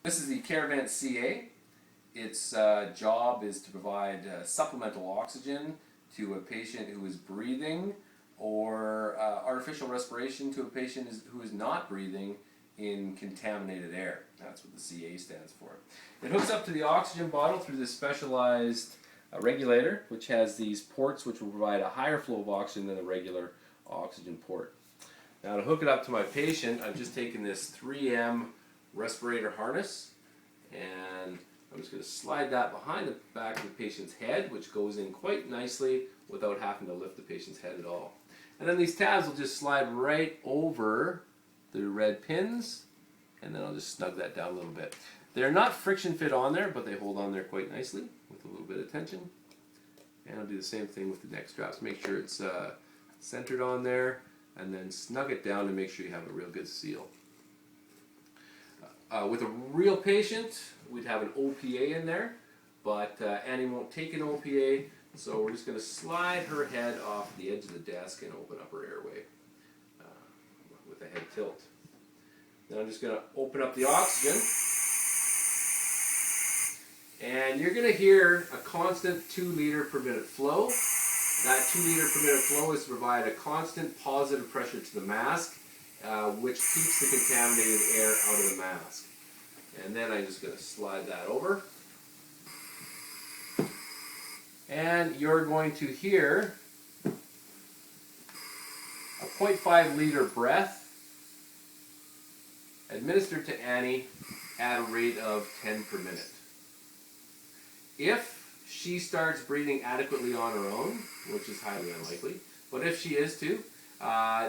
This is the Carevent CA. Its job is to provide supplemental oxygen to a patient who is breathing, or artificial respiration to a patient who is not breathing in contaminated air. That's what the CA stands for. It hooks up to the oxygen bottle through this specialized regulator, which has these ports which will provide a higher flow of oxygen than a regular oxygen port. Now, to hook it up to my patient, I've just taken this 3M respirator harness, and I'm just going to slide that behind the back of the patient's head, which goes in quite nicely without having to lift the patient's head at all. And then these tabs will just slide right over the red pins, and then I'll just snug that down a little bit. They're not friction fit on there, but they hold on there quite nicely with a little bit of tension. And I'll do the same thing with the neck straps. Make sure it's centered on there, and then snug it down to make sure you have a real good seal. With a real patient, we'd have an OPA in there, but Annie won't take an OPA, so we're just going to slide her head off the edge of the desk and open up her airway with a head tilt. Then I'm just going to open up the oxygen, and you're going to hear a constant 2 liter per minute flow. That 2 liter per minute flow is to provide a constant positive pressure to the mask, which keeps the contaminated air out of the mask. And then I'm just going to slide that over. And you're going to hear a 0.5 liter breath administered to Annie at a rate of 10 per minute. If she starts breathing adequately on her own, which is highly unlikely, but if she is to,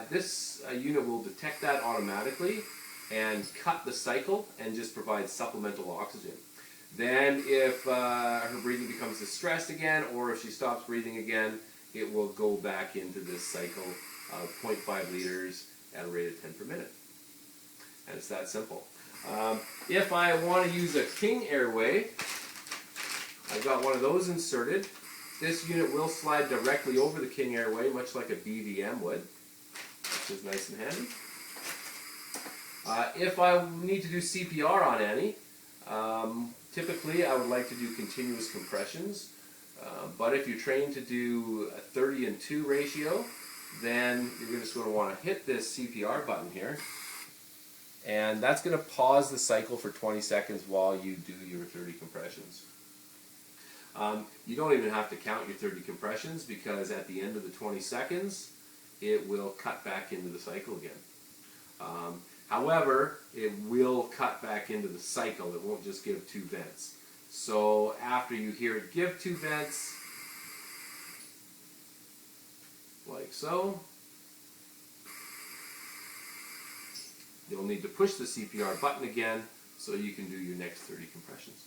this unit will detect that automatically and cut the cycle and just provide supplemental oxygen. Then if her breathing becomes distressed again, or if she stops breathing again, it will go back into this cycle of 0.5 liters at a rate of 10 per minute. And it's that simple. If I want to use a king airway, I've got one of those inserted. This unit will slide directly over the king airway, much like a BVM would, which is nice and handy. If I need to do CPR on Annie, typically I would like to do continuous compressions, but if you're trained to do a 30-2 ratio, then you're just going to want to hit this CPR button here, and that's going to pause the cycle for 20 seconds while you do your 30 compressions. You don't even have to count your 30 compressions, because at the end of the 20 seconds, it will cut back into the cycle again. However, it will cut back into the cycle. It won't just give 2 vents. So after you hear it give 2 vents, like so, you'll need to push the CPR button again so you can do your next 30 compressions.